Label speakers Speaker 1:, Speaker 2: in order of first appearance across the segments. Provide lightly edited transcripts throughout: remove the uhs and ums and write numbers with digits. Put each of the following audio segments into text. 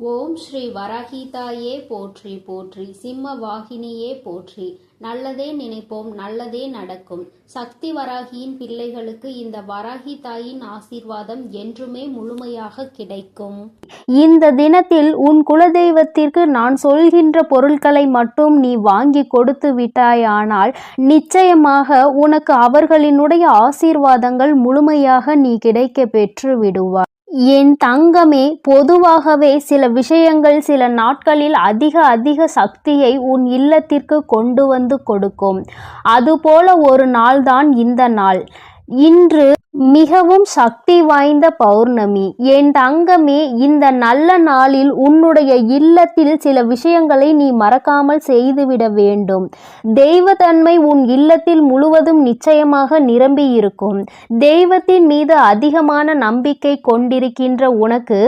Speaker 1: ஓம் ஸ்ரீ வராகிதாயே போற்றி போற்றி, சிம்ம வாகினியே போற்றி. நல்லதே நினைப்போம், நல்லதே நடக்கும். சக்தி வராகியின் பிள்ளைகளுக்கு இந்த வராகி தாயின் ஆசீர்வாதம் என்றுமே முழுமையாக கிடைக்கும்.
Speaker 2: இந்த தினத்தில் உன் குலதெய்வத்திற்கு நான் சொல்கின்ற பொருட்களை மட்டும் நீ வாங்கி கொடுத்து விட்டாயானால் நிச்சயமாக உனக்கு அவர்களினுடைய ஆசீர்வாதங்கள் முழுமையாக நீ கிடைக்க பெற்று விடுவாய். என் தங்கமே, பொதுவாகவே சில விஷயங்கள் சில நாட்களில் அதிக சக்தியை உன் இல்லத்திற்கு கொண்டு வந்து கொடுக்கும். அதுபோல ஒரு நாள்தான் இந்த நாள். இன்று மிகவும் சக்தி வாய்ந்த பௌர்ணமி. என் தங்கமே, இந்த நல்ல நாளில் உன்னுடைய இல்லத்தில் சில விஷயங்களை நீ மறக்காமல் செய்துவிட வேண்டும். தெய்வத்தன்மை உன் இல்லத்தில் முழுவதும் நிச்சயமாக நிரம்பி இருக்கும். தெய்வத்தின் மீது அதிகமான நம்பிக்கை கொண்டிருக்கின்ற உனக்கு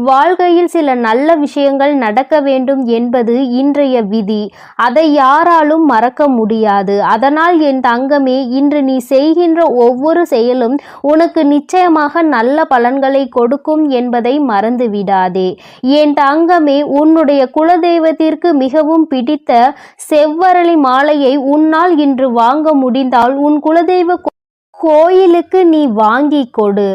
Speaker 2: வாழ்க்கையில் சில நல்ல விஷயங்கள் நடக்க வேண்டும் என்பது இன்றைய விதி. அதை யாராலும் மறக்க முடியாது. அதனால் என் தங்கமே, இன்று நீ செய்கின்ற ஒவ்வொரு செயலும் உனக்கு நிச்சயமாக நல்ல பலன்களை கொடுக்கும் என்பதை மறந்து விடாதே. என் தங்கமே, உன்னுடைய குலதெய்வத்திற்கு மிகவும் பிடித்த செவ்வரளி மாலையை உன்னால் இன்று வாங்க முடிந்தால் உன் குலதெய்வ கோயிலுக்கு நீ வாங்கி கொடு.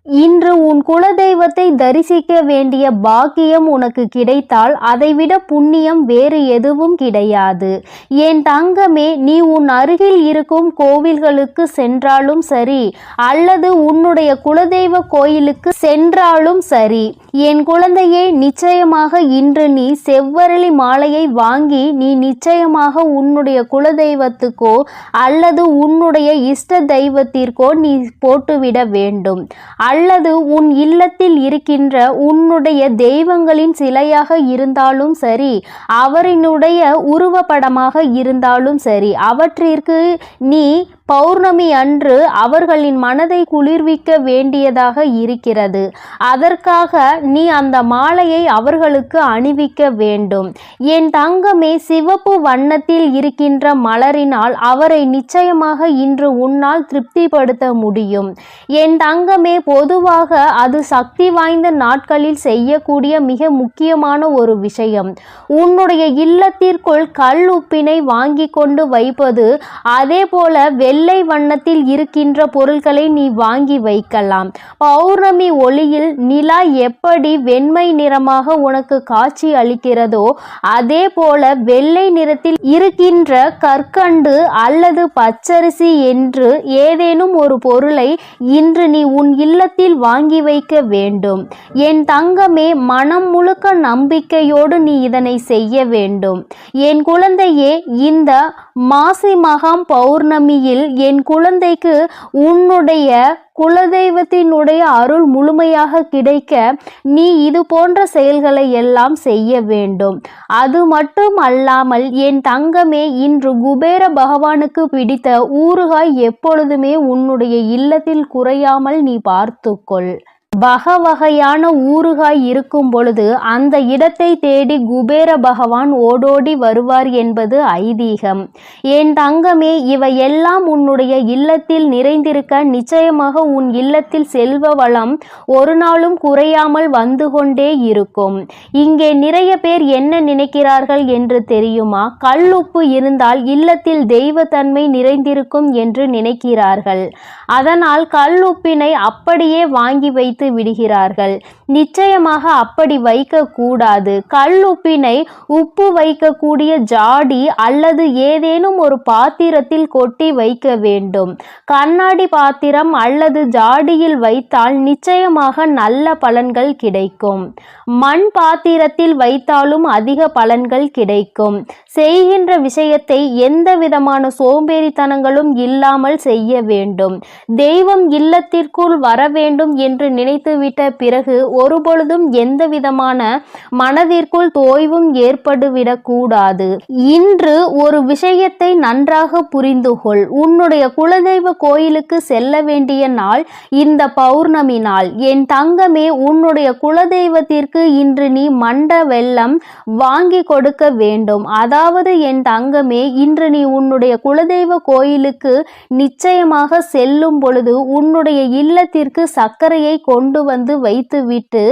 Speaker 2: இன்று உன் குலதெய்வத்தை தரிசிக்க வேண்டிய பாக்கியம் உனக்கு கிடைத்தால் அதைவிட புண்ணியம் வேறு எதுவும் கிடையாது. என் தங்கமே, நீ உன் அருகில் இருக்கும் கோவில்களுக்கு சென்றாலும் சரி, அல்லது உன்னுடைய குலதெய்வ கோயிலுக்கு சென்றாலும் சரி, என் குழந்தையே, நிச்சயமாக இன்று நீ செவ்வரளி மாலையை வாங்கி நீ நிச்சயமாக உன்னுடைய குலதெய்வத்துக்கோ அல்லது உன்னுடைய இஷ்ட தெய்வத்திற்கோ நீ போட்டுவிட வேண்டும். அல்லது உன் இல்லத்தில் இருக்கின்ற உன்னுடைய தெய்வங்களின் சிலையாக இருந்தாலும் சரி, அவரினுடைய உருவப்படமாக இருந்தாலும் சரி, அவற்றிற்கு நீ பௌர்ணமி அன்று அவர்களின் மனதை குளிர்விக்க வேண்டியதாக இருக்கிறது. அதற்காக நீ அந்த மாலையை அவர்களுக்கு அணிவிக்க வேண்டும். என் தங்கமே, சிவப்பு வண்ணத்தில் இருக்கின்ற மலரினால் அவரை நிச்சயமாக இன்று உன்னால் திருப்திப்படுத்த முடியும். என் தங்கமே, பொதுவாக அது சக்தி வாய்ந்த நாட்களில் செய்யக்கூடிய மிக முக்கியமான ஒரு விஷயம். உன்னுடைய இல்லத்திற்குள் கல் உப்பினை வாங்கி கொண்டு வைப்பது. அதே போல வெள்ளை வண்ணத்தில் இருக்கின்ற பொருட்களை நீ வாங்கி வைக்கலாம். பௌர்ணமி ஒளியில் நிலா எப்படி வெண்மை நிறமாக உனக்கு காட்சி அளிக்கிறதோ அதே போல வெள்ளை நிறத்தில் இருக்கின்ற கற்கண்டு அல்லது பச்சரிசி என்று ஏதேனும் ஒரு பொருளை இன்று நீ உன் இல்லத்தில் வாங்கி வைக்க வேண்டும். என் தங்கமே, மனம் முழுக்க நம்பிக்கையோடு நீ இதனை செய்ய வேண்டும். என் குழந்தையே, இந்த மாசி மகம் பௌர்ணமியில் என் குழந்தைக்கு உன்னுடைய குலதெய்வத்தினுடைய அருள் முழுமையாக கிடைக்க நீ இது போன்ற செயல்களை எல்லாம் செய்ய வேண்டும். அது மட்டும் அல்லாமல் என் தங்கமே, இன்று குபேர பகவானுக்கு பிடித்த ஊறுகாய் எப்பொழுதுமே உன்னுடைய இல்லத்தில் குறையாமல் நீ பார்த்துக்கொள். வகையான ஊறுகாய் இருக்கும் பொழுது அந்த இடத்தை தேடி குபேர பகவான் ஓடோடி வருவார் என்பது ஐதீகம். என் தங்கமே, இவையெல்லாம் உன்னுடைய இல்லத்தில் நிறைந்திருக்க நிச்சயமாக உன் இல்லத்தில் செல்வ வளம் ஒரு நாளும் குறையாமல் வந்து கொண்டே இருக்கும். இங்கே நிறைய பேர் என்ன நினைக்கிறார்கள் என்று தெரியுமா? கல்லுப்பு இருந்தால் இல்லத்தில் தெய்வத்தன்மை நிறைந்திருக்கும் என்று நினைக்கிறார்கள். அதனால் கல்லுப்பினை அப்படியே வாங்கி வைத்து விடுகிறார்கள். நிச்சயமாக அப்படி வைக்க கூடாது. கல் உப்பினை உப்பு வைக்கக்கூடிய ஜாடி அல்லது ஏதேனும் ஒரு பாத்திரத்தில் கொட்டி வைக்க வேண்டும். கண்ணாடி பாத்திரம் அல்லது ஜாடியில் வைத்தால் நிச்சயமாக நல்ல பலன்கள் கிடைக்கும். மண் பாத்திரத்தில் வைத்தாலும் அதிக பலன்கள் கிடைக்கும். செய்கின்ற விஷயத்தை எந்த விதமான சோம்பேறித்தனங்களும் இல்லாமல் செய்ய வேண்டும். தெய்வம் இல்லத்திற்குள் வர வேண்டும் என்று நினைத்துவிட்ட பிறகு ஒருபொழுதும் எந்த விதமான மனதிற்குள் தோய்வும் ஏற்பட்டுவிடக் கூடாது. இன்று ஒரு விஷயத்தை நன்றாக புரிந்து கொள். உன்னுடைய குலதெய்வ கோயிலுக்கு செல்ல வேண்டிய நாள் இந்த பௌர்ணமி நாள். என் தங்கமே, உன்னுடைய குலதெய்வத்திற்கு இன்று நீ மண்ட வெல்லம் வாங்கி கொடுக்க வேண்டும். அதாவது என் தங்கமே, இன்று நீ உன்னுடைய குலதெய்வ கோயிலுக்கு நிச்சயமாக செல்லும் பொழுது உன்னுடைய இல்லத்திற்கு சர்க்கரையை கொண்டு கொண்டு வந்து வைத்துவிட்டு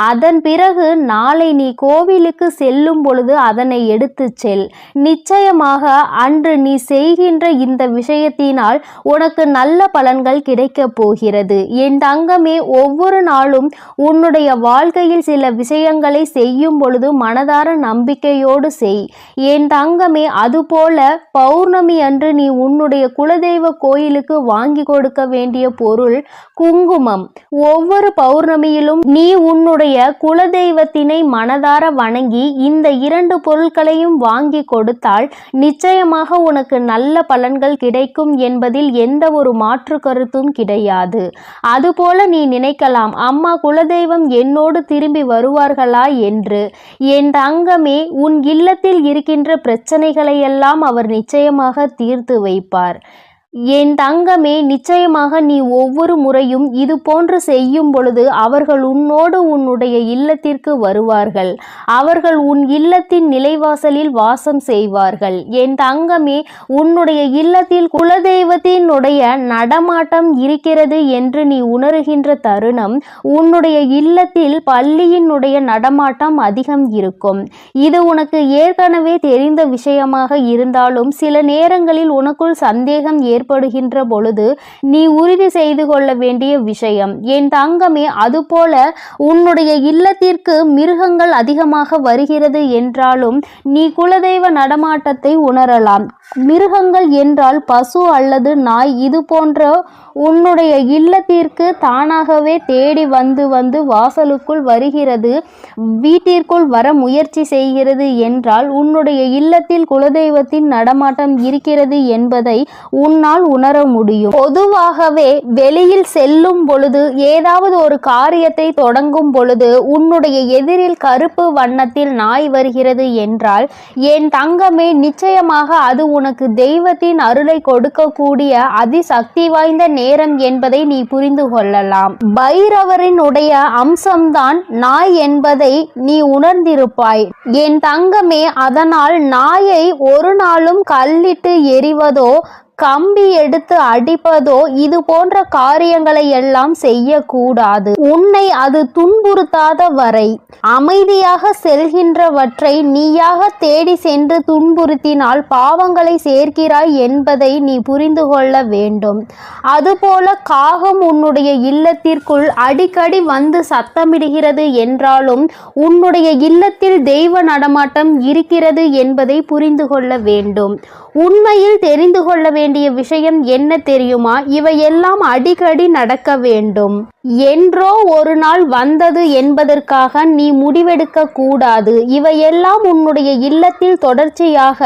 Speaker 2: அதன் பிறகு நாளை நீ கோவிலுக்கு செல்லும் பொழுது அதனை எடுத்து செல். நிச்சயமாக அன்று நீ செய்கின்ற இந்த விஷயத்தினால் உனக்கு நல்ல பலன்கள் கிடைக்கப் போகிறது. என் தங்கமே, ஒவ்வொரு நாளும் உன்னுடைய வாழ்க்கையில் சில விஷயங்களை செய்யும் பொழுது மனதார நம்பிக்கையோடு செய். என் தங்கமே, அதுபோல பௌர்ணமி அன்று நீ உன்னுடைய குலதெய்வ கோயிலுக்கு வாங்கி கொடுக்க வேண்டிய பொருள் குங்குமம். ஒவ்வொரு பௌர்ணமியிலும் நீ உன்னுடைய குலதெய்வத்தினை மனதார வணங்கி இந்த 2 பொருட்களையும் வாங்கி கொடுத்தால் நிச்சயமாக உனக்கு நல்ல பலன்கள் கிடைக்கும் என்பதில் எந்த ஒரு மாற்று கருத்தும் கிடையாது. அதுபோல நீ நினைக்கலாம், அம்மா குலதெய்வம் என்னோடு திரும்பி வருவார்களா என்று. என் தங்கமே, உன் இல்லத்தில் இருக்கின்ற பிரச்சனைகளை எல்லாம் அவர் நிச்சயமாக தீர்த்து வைப்பார். என் தங்கமே, நிச்சயமாக நீ ஒவ்வொரு முறையும் இது போன்று செய்யும் பொழுது அவர்கள் உன்னோடு உன்னுடைய இல்லத்திற்கு வருவார்கள். அவர்கள் உன் இல்லத்தின் நிலைவாசலில் வாசம் செய்வார்கள். என் தங்கமே, உன்னுடைய இல்லத்தில் குலதெய்வத்தினுடைய நடமாட்டம் இருக்கிறது என்று நீ உணர்கின்ற தருணம் உன்னுடைய இல்லத்தில் பள்ளியினுடைய நடமாட்டம் அதிகம் இருக்கும். இது உனக்கு ஏற்கனவே தெரிந்த விஷயமாக இருந்தாலும் சில நேரங்களில் உனக்குள் சந்தேகம் ஏற்படுகின்ற பொழுது நீ உறுதி செய்து கொள்ள வேண்டிய விஷயம். என் தங்கமே, அதுபோல உன்னுடைய இல்லத்திற்கு மிருகங்கள் அதிகமாக வருகிறது என்றாலும் நீ குலதெய்வ நடமாட்டத்தை உணரலாம். மிருகங்கள் என்றால் பசு அல்லது நாய் இது போன்ற உன்னுடைய இல்லத்திற்கு தானாகவே தேடி வந்து வாசலுக்குள் வருகிறது, வீட்டிற்குள் வர முயற்சி செய்கிறது என்றால் உன்னுடைய இல்லத்தில் குலதெய்வத்தின் நடமாட்டம் இருக்கிறது என்பதை உன்னால் உணர முடியும். பொதுவாகவே வெளியில் செல்லும் பொழுது ஏதாவது ஒரு காரியத்தை தொடங்கும் பொழுது உன்னுடைய எதிரில் கருப்பு வண்ணத்தில் நாய் வருகிறது என்றால் என் தங்கமே, நிச்சயமாக அது உனக்கு தெய்வத்தின் அருளை கொடுக்கக்கூடிய அதிசக்தி வாய்ந்த நேரம் என்பதை நீ புரிந்து கொள்ளலாம். பைரவரினுடைய அம்சம்தான் நாய் என்பதை நீ உணர்ந்திருப்பாய் என் தங்கமே. அதனால் நாயை ஒரு நாளும் கல்லிட்டு எறிவதோ கம்பி எடுத்து அடிப்பதோ இது போன்ற காரியங்களை எல்லாம் செய்யக்கூடாது. உன்னை அது துன்புறுத்தாத வரை அமைதியாக செல்கின்றவற்றை நீயாக தேடி சென்று துன்புறுத்தினால் பாவங்களை சேர்க்கிறாய் என்பதை நீ புரிந்து கொள்ள வேண்டும். அதுபோல காகம் உன்னுடைய இல்லத்திற்குள் அடிக்கடி வந்து சத்தமிடுகிறது என்றாலும் உன்னுடைய இல்லத்தில் தெய்வ நடமாட்டம் இருக்கிறது என்பதை புரிந்து கொள்ள வேண்டும். உண்மையில் தெரிந்து கொள்ள வேண்டிய விஷயம் என்ன தெரியுமா? இவையெல்லாம் அடிக்கடி நடக்க வேண்டும். என்றோ ஒரு நாள் வந்தது என்பதற்காக நீ முடிவெடுக்க கூடாது. இவையெல்லாம் உன்னுடைய இல்லத்தில் தொடர்ச்சியாக,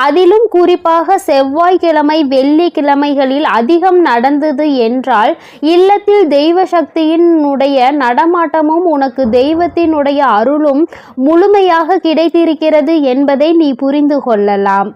Speaker 2: அதிலும் குறிப்பாக செவ்வாய்க்கிழமை வெள்ளிக்கிழமைகளில் அதிகம் நடந்தது என்றால் இல்லத்தில் தெய்வ சக்தியினுடைய நடமாட்டமும் உனக்கு தெய்வத்தினுடைய அருளும் முழுமையாக கிடைத்திருக்கிறது என்பதை நீ புரிந்து கொள்ளலாம்.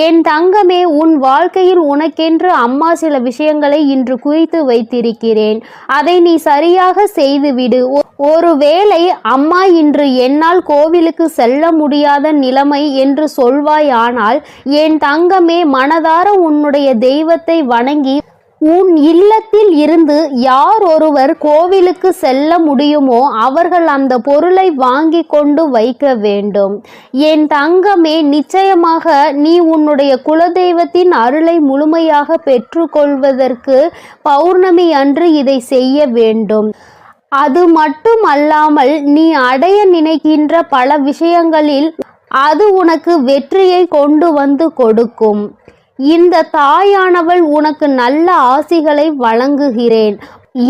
Speaker 2: என் தங்கமே, உன் வாழ்க்கையில் உனக்கென்று அம்மா சில விஷயங்களை இன்று குறித்து வைத்திருக்கிறேன். அதை நீ சரியாக செய்துவிடு. ஒருவேளை அம்மா இன்று என்னால் கோவிலுக்கு செல்ல முடியாத நிலைமை என்று சொல்வாயானால் என் தங்கமே, மனதார உன்னுடைய தெய்வத்தை வணங்கி உன் இல்லத்தில் இருந்து யார் ஒருவர் கோவிலுக்கு செல்ல முடியுமோ அவர்கள் அந்த பொருளை வாங்கி கொண்டு வைக்க வேண்டும். என் தங்கமே, நிச்சயமாக நீ உன்னுடைய குலதெய்வத்தின் அருளை முழுமையாக பெற்றுக்கொள்வதற்கு பௌர்ணமி அன்று இதை செய்ய வேண்டும். அது மட்டும் அல்லாமல் நீ அடைய நினைக்கின்ற பல விஷயங்களில் அது உனக்கு வெற்றியை கொண்டு வந்து கொடுக்கும். இந்த தாயானவள் உனக்கு நல்ல ஆசிகளை வழங்குகிறேன்.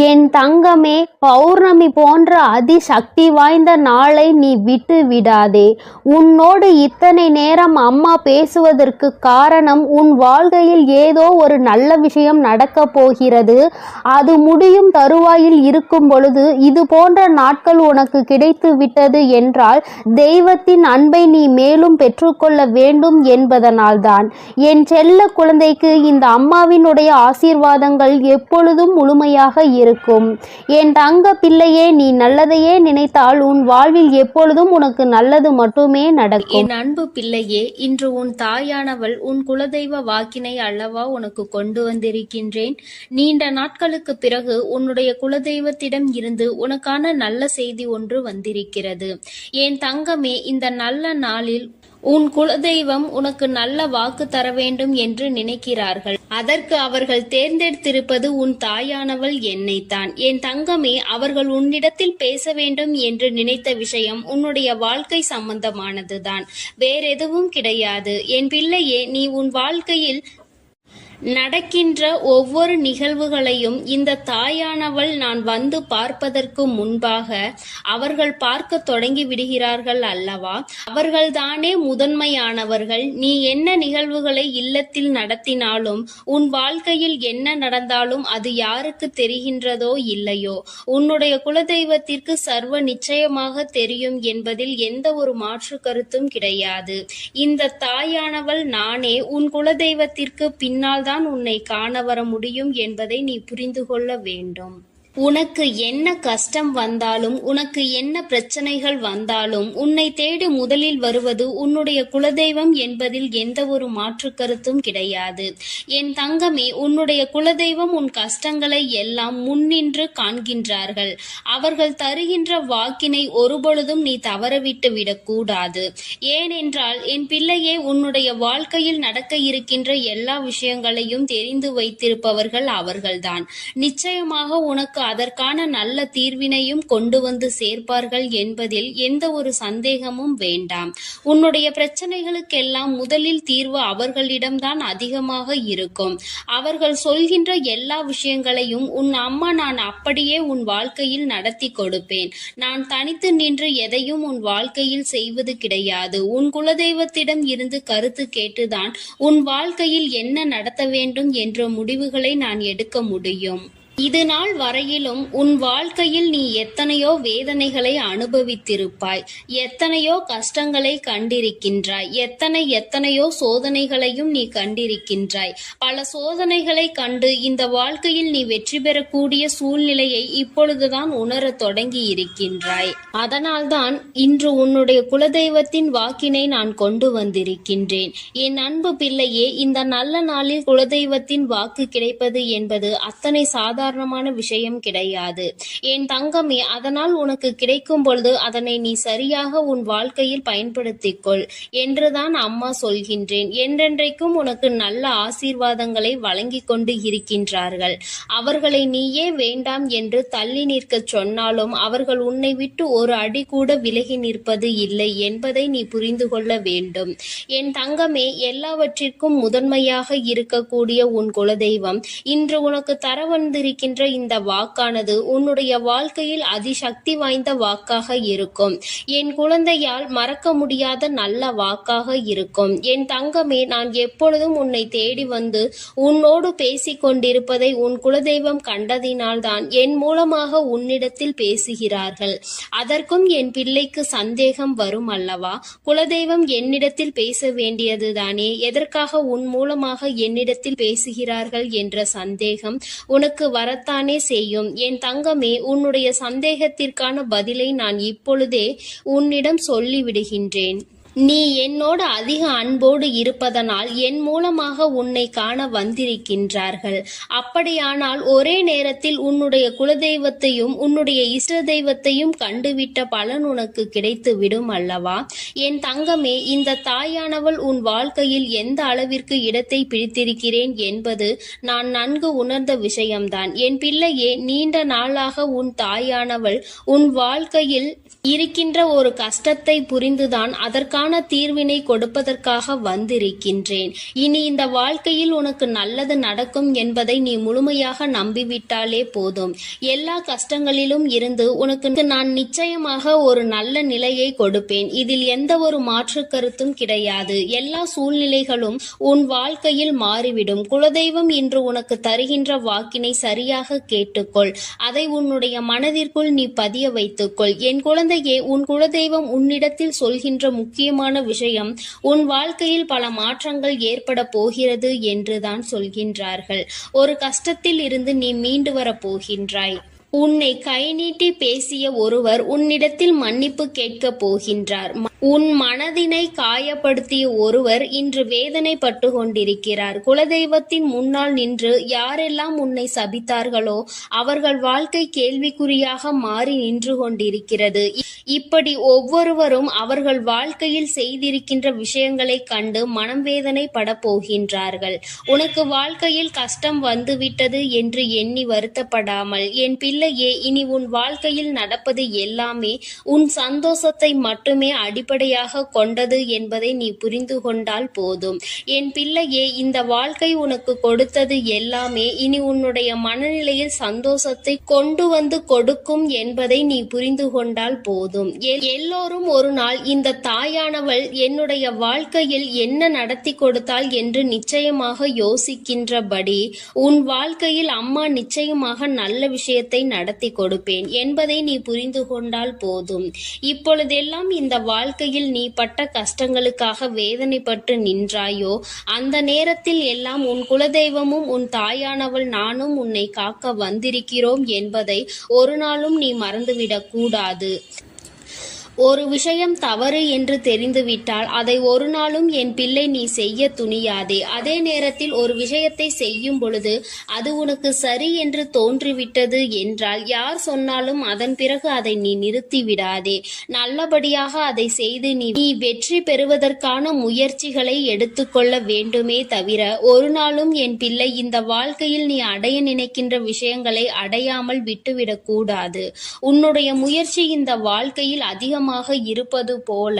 Speaker 2: என் தங்கமே, பௌர்ணமி போன்ற அதிசக்தி வாய்ந்த நாளை நீ விட்டு விடாதே. உன்னோடு இத்தனை நேரம் அம்மா பேசுவதற்கு காரணம் உன் வாழ்க்கையில் ஏதோ ஒரு நல்ல விஷயம் நடக்கப் போகிறது. அது முடியும் தருவாயில் இருக்கும் பொழுது இது போன்ற நாட்கள் உனக்கு கிடைத்து விட்டது என்றால் தெய்வத்தின் அன்பை நீ மேலும் பெற்றுக்கொள்ள வேண்டும் என்பதனால்தான். என் செல்ல குழந்தைக்கு இந்த அம்மாவினுடைய ஆசீர்வாதங்கள் எப்பொழுதும் முழுமையாக இருக்கும். என் தங்க பிள்ளையே, நீ நல்லதையே நினைத்தால் உன் வாழ்வில் எப்பொழுதும் உனக்கு நல்லது மட்டுமே நடக்கும்.
Speaker 1: என் அன்பு பிள்ளையே, இன்று உன் தாயானவள் உன் குலதெய்வ வாக்கினை அல்லவா உனக்கு கொண்டு வந்திருக்கின்றேன். நீண்ட நாட்களுக்கு பிறகு உன்னுடைய குலதெய்வத்திடம் இருந்து உனக்கான நல்ல செய்தி ஒன்று வந்திருக்கிறது. என் தங்கமே, இந்த நல்ல நாளில் உன் குலதெய்வம் உனக்கு நல்ல வாக்கு தர வேண்டும் என்று நினைக்கிறார்கள். அதற்கு அவர்கள் தேர்ந்தெடுத்திருப்பது உன் தாயானவள் என்னைத்தான். என் தங்கமே, அவர்கள் உன்னிடத்தில் பேச வேண்டும் என்று நினைத்த விஷயம் உன்னுடைய வாழ்க்கை சம்பந்தமானதுதான், வேறெதுவும் கிடையாது. என் பிள்ளையே, நீ உன் வாழ்க்கையில் நடக்கின்ற ஒவ்வொரு நிகழ்வுகளையும் இந்த தாயானவள் நான் வந்து பார்ப்பதற்கு முன்பாக அவர்கள் பார்க்க தொடங்கி விடுகிறார்கள் அல்லவா? அவர்கள்தானே முதன்மையானவர்கள். நீ என்ன நிகழ்வுகளை இல்லத்தில் நடத்தினாலும், உன் வாழ்க்கையில் என்ன நடந்தாலும் அது யாருக்கு தெரிகின்றதோ இல்லையோ, உன்னுடைய குலதெய்வத்திற்கு சர்வ நிச்சயமாக தெரியும் என்பதில் எந்த ஒரு மாற்று கருத்தும் கிடையாது. இந்த தாயானவள் நானே உன் குலதெய்வத்திற்கு பின்னால் உன்னை காண வர முடியும் என்பதை நீ புரிந்து கொள்ள வேண்டும். உனக்கு என்ன கஷ்டம் வந்தாலும், உனக்கு என்ன பிரச்சனைகள் வந்தாலும், உன்னை தேடி முதலில் வருவது உன்னுடைய குலதெய்வம் என்பதில் எந்த ஒரு மாற்று கருத்தும் கிடையாது. என் தங்கமே, உன்னுடைய குலதெய்வம் உன் கஷ்டங்களை எல்லாம் முன்னின்று காண்கின்றார்கள். அவர்கள் தருகின்ற வாக்கினை ஒருபொழுதும் நீ தவறவிட்டு விடக்கூடாது. ஏனென்றால் என் பிள்ளையே, உன்னுடைய வாழ்க்கையில் நடக்க இருக்கின்ற எல்லா விஷயங்களையும் தெரிந்து வைத்திருப்பவர்கள் அவர்கள்தான். நிச்சயமாக உனக்கு அதற்கான நல்ல தீர்வினையும் கொண்டு வந்து சேர்ப்பார்கள் என்பதில் எந்த ஒரு சந்தேகமும் வேண்டாம். உன்னுடைய பிரச்சனைகளுக்கெல்லாம் முதலில் தீர்வு அவர்களிடம்தான் அதிகமாக இருக்கும். அவர்கள் சொல்கின்ற எல்லா விஷயங்களையும் உன் அம்மா நான் அப்படியே உன் வாழ்க்கையில் நடத்தி கொடுப்பேன். நான் தனித்து நின்று எதையும் உன் வாழ்க்கையில் செய்வது கிடையாது. உன் குலதெய்வத்திடம் இருந்து கருத்து கேட்டுதான் உன் வாழ்க்கையில் என்ன நடத்த வேண்டும் என்ற முடிவுகளை நான் எடுக்க முடியும். இது நாள் வரையிலும் உன் வாழ்க்கையில் நீ எத்தனையோ வேதனைகளை அனுபவித்திருப்பாய், எத்தனையோ கஷ்டங்களை கண்டிருக்கின்றாய், எத்தனையோ சோதனைகளையும் நீ கண்டிருக்கின்றாய். பல சோதனைகளை கண்டு இந்த வாழ்க்கையில் நீ வெற்றி பெறக்கூடிய சூழ்நிலையை இப்பொழுதுதான் உணரத் தொடங்கி இருக்கின்றாய். அதனால்தான் இன்று உன்னுடைய குலதெய்வத்தின் வாக்கினை நான் கொண்டு வந்திருக்கின்றேன். என் அன்பு பிள்ளையே, இந்த நல்ல நாளில் குலதெய்வத்தின் வாக்கு கிடைப்பது என்பது அத்தனை சாதாரண விஷயம் கிடையாது. என் தங்கமே, அதனால் உனக்கு கிடைக்கும் பொழுது அதனை நீ சரியாக உன் வாழ்க்கையில் பயன்படுத்திக் கொள் என்றுதான் அம்மா சொல்கின்றேன். என்றென்றைக்கும் உனக்கு நல்ல ஆசீர்வாதங்களை வழங்கி கொண்டு இருக்கின்றார்கள். அவர்களை நீயே வேண்டாம் என்று தள்ளி நிற்க சொன்னாலும் அவர்கள் உன்னை விட்டு ஒரு அடி கூட விலகி நிற்பது இல்லை என்பதை நீ புரிந்து கொள்ள வேண்டும். என் தங்கமே, எல்லாவற்றிற்கும் முதன்மையாக இருக்கக்கூடிய உன் குலதெய்வம் இன்று உனக்கு தர வந்திருக்கின்ற இந்த வாக்கானது உன்னுடைய வாழ்க்கையில் அதிசக்தி வாய்ந்த வாக்காக இருக்கும். என் குழந்தையால் மறக்க முடியாத நல்ல வாக்காக இருக்கும். என் தங்கமே, நான் எப்பொழுதும் உன்னை தேடி வந்து உன்னோடு பேசிக் கொண்டிருப்பதை உன் குலதெய்வம் கண்டதினால்தான் என் மூலமாக உன்னிடத்தில் பேசுகிறார்கள். அதற்கும் என் பிள்ளைக்கு சந்தேகம் வரும் அல்லவா? குலதெய்வம் என்னிடத்தில் பேச வேண்டியதுதானே, எதற்காக உன் மூலமாக என்னிடத்தில் பேசுகிறார்கள் என்ற சந்தேகம் உனக்கு வரத்தானே செய்யும். என் தங்கமே, உன்னுடைய சந்தேகத்திற்கான பதிலை நான் இப்பொழுதே உன்னிடம் சொல்லிவிடுகின்றேன். நீ என்னோடு அதிக அன்போடு இருப்பதனால் என் மூலமாக உன்னை காண வந்திருக்கின்றார்கள். அப்படியானால் ஒரே நேரத்தில் உன்னுடைய குலதெய்வத்தையும் உன்னுடைய இஷ்ட தெய்வத்தையும் கண்டுவிட்ட பலன் உனக்கு கிடைத்து விடும் அல்லவா? என் தங்கமே, இந்த தாயானவள் உன் வாழ்க்கையில் எந்த அளவிற்கு இடத்தை பிடித்திருக்கிறேன் என்பது நான் நன்கு உணர்ந்த விஷயம்தான். என் பிள்ளையே, நீண்ட நாளாக உன் தாயானவள் உன் வாழ்க்கையில் இருக்கின்ற ஒரு கஷ்டத்தை புரிந்துதான் அதற்கான தீர்வினை கொடுப்பதற்காக வந்திருக்கின்றேன். இனி இந்த வாழ்க்கையில் உனக்கு நல்லது நடக்கும் என்பதை நீ முழுமையாக நம்பிவிட்டாலே போதும். எல்லா கஷ்டங்களிலும் இருந்து உனக்கு நான் நிச்சயமாக ஒரு நல்ல நிலையை கொடுப்பேன். இதில் எந்த ஒரு மாற்று கருத்தும் கிடையாது. எல்லா சூழ்நிலைகளும் உன் வாழ்க்கையில் மாறிவிடும். குலதெய்வம் இன்று உனக்கு தருகின்ற வாக்கினை சரியாக கேட்டுக்கொள். அதை உன்னுடைய மனதிற்குள் நீ பதிய வைத்துக்கொள். என் குழந்தை குழந்தையே, உன் குலதெய்வம் உன்னிடத்தில் சொல்கின்ற முக்கியமான விஷயம், உன் வாழ்க்கையில் பல மாற்றங்கள் ஏற்பட போகிறது என்றுதான் சொல்கின்றார்கள். ஒரு கஷ்டத்தில் இருந்து நீ மீண்டு வரப் போகின்றாய். உன்னை கை நீட்டி பேசிய ஒருவர் உன்னிடத்தில் மன்னிப்பு கேட்கப் போகின்றார். உன் மனதினை காயப்படுத்திய ஒருவர் இன்று வேதனைப்பட்டு கொண்டிருக்கிறார். குலதெய்வத்தின் முன்னால் நின்று யாரெல்லாம் உன்னை சபித்தார்களோ அவர்கள் வாழ்க்கை கேள்விக்குறியாக மாறி நின்று கொண்டிருக்கிறது. இப்படி ஒவ்வொருவரும் அவர்கள் வாழ்க்கையில் செய்திருக்கின்ற விஷயங்களை கண்டு மனம் வேதனைப்பட போகின்றார்கள். உனக்கு வாழ்க்கையில் கஷ்டம் வந்துவிட்டது என்று எண்ணி வருத்தப்படாமல், என் பிள்ளையே, இனி உன் வாழ்க்கையில் நடப்பது எல்லாமே உன் சந்தோஷத்தை மட்டுமே அடிப்படையாக கொண்டது என்பதை நீ புரிந்து கொண்டால் போதும். என் பிள்ளையே, இந்த வாழ்க்கை உனக்கு கொடுத்தது எல்லாமே இனி உன்னுடைய மனநிலையில் சந்தோஷத்தை கொண்டு வந்து கொடுக்கும் என்பதை நீ புரிந்து கொண்டால் போதும். எல்லோரும் ஒரு நாள் இந்த தாயானவள் என்னுடைய வாழ்க்கையில் என்ன நடத்தி கொடுத்தாள் என்று நிச்சயமாக யோசிக்கின்றபடி உன் வாழ்க்கையில் அம்மா நிச்சயமாக நல்ல விஷயத்தை நடத்தி கொடுப்பேன் என்பதை நீ புரிந்து கொண்டால் போதும். இப்பொழுதெல்லாம் இந்த வாழ்க்கையில் நீ பட்ட கஷ்டங்களுக்காக வேதனைப்பட்டு நின்றாயோ, அந்த நேரத்தில் எல்லாம் உன் குலதெய்வமும் உன் தாயானவள் நானும் உன்னை காக்க வந்திருக்கிறோம் என்பதை ஒரு நாளும் நீ மறந்துவிடக் கூடாது. ஒரு விஷயம் தவறு என்று தெரிந்துவிட்டால் அதை ஒரு நாளும் என் பிள்ளை நீ செய்ய துணியாதே. அதே நேரத்தில் ஒரு விஷயத்தை செய்யும் பொழுது அது உனக்கு சரி என்று தோன்றிவிட்டது என்றால் யார் சொன்னாலும் அதன் பிறகு அதை நீ நிறுத்தி விடாதே. நல்லபடியாக அதை செய்து நீ வெற்றி பெறுவதற்கான முயற்சிகளை எடுத்துக்கொள்ள வேண்டுமே தவிர ஒரு நாளும் என் பிள்ளை இந்த வாழ்க்கையில் நீ அடைய நினைக்கின்ற விஷயங்களை அடையாமல் விட்டுவிடக் கூடாது. உன்னுடைய முயற்சி இந்த வாழ்க்கையில் அதிகமாக இருப்பது போல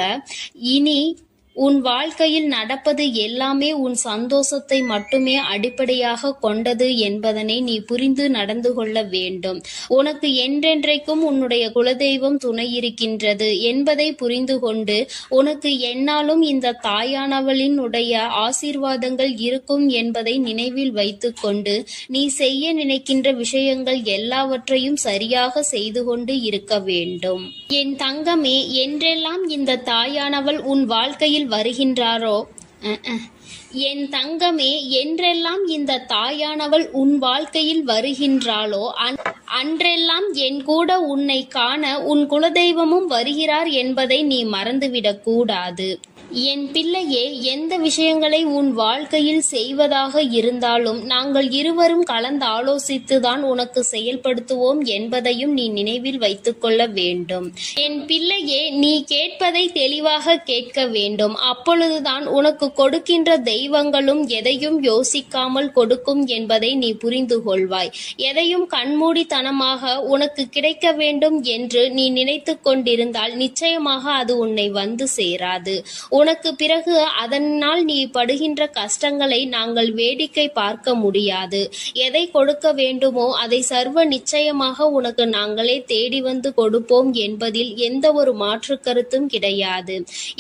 Speaker 1: இனி உன் வாழ்க்கையில் நடப்பது எல்லாமே உன் சந்தோஷத்தை மட்டுமே அடிப்படையாக கொண்டது என்பதனை நீ புரிந்து நடந்து கொள்ள வேண்டும். உனக்கு என்றென்றைக்கும் உன்னுடைய குலதெய்வம் துணை இருக்கின்றது என்பதை புரிந்து கொண்டு உனக்கு எந்நாளும் இந்த தாயானவளினுடைய ஆசீர்வாதங்கள் இருக்கும் என்பதை நினைவில் வைத்துக்கொண்டு நீ செய்ய நினைக்கின்ற விஷயங்கள் எல்லாவற்றையும் சரியாக செய்து கொண்டு இருக்க வேண்டும். என் தங்கமே, என்றெல்லாம் இந்த தாயானவள் உன் வாழ்க்கையில் வருகின்றாரோ என் தங்கமே, என்றெல்லாம் இந்த தாயானவள் உன் வாழ்க்கையில் வருகின்றாளோ அன்றெல்லாம் என் கூட உன்னை காண உன் குலதெய்வமும் வருகிறார் என்பதை நீ மறந்துவிடக் கூடாது. என் பிள்ளையே, எந்த விஷயங்களை உன் வாழ்க்கையில் செய்வதாக இருந்தாலும் நாங்கள் இருவரும் கலந்து ஆலோசித்துதான் உனக்கு செயல்படுத்துவோம் என்பதையும் நீ நினைவில் வைத்துக்கொள்ள வேண்டும். என் பிள்ளையே, நீ கேட்பதை தெளிவாக கேட்க வேண்டும். அப்பொழுதுதான் உனக்கு கொடுக்கின்ற தெய்வங்களும் எதையும் யோசிக்காமல் கொடுக்கும் என்பதை நீ புரிந்து கொள்வாய். எதையும் கண்மூடித்தனமாக உனக்கு கிடைக்க வேண்டும் என்று நீ நினைத்து கொண்டிருந்தால் நிச்சயமாக அது உன்னை வந்து சேராது. உனக்கு பிறகு அதனால் நீ படுகின்ற கஷ்டங்களை நாங்கள் வேடிக்கை பார்க்க முடியாது. எதை கொடுக்க வேண்டுமோ அதை சர்வ நிச்சயமாக உனக்கு நாங்களே தேடி வந்து கொடுப்போம் என்பதில் எந்த ஒரு மாற்று கருத்தும் கிடையாது.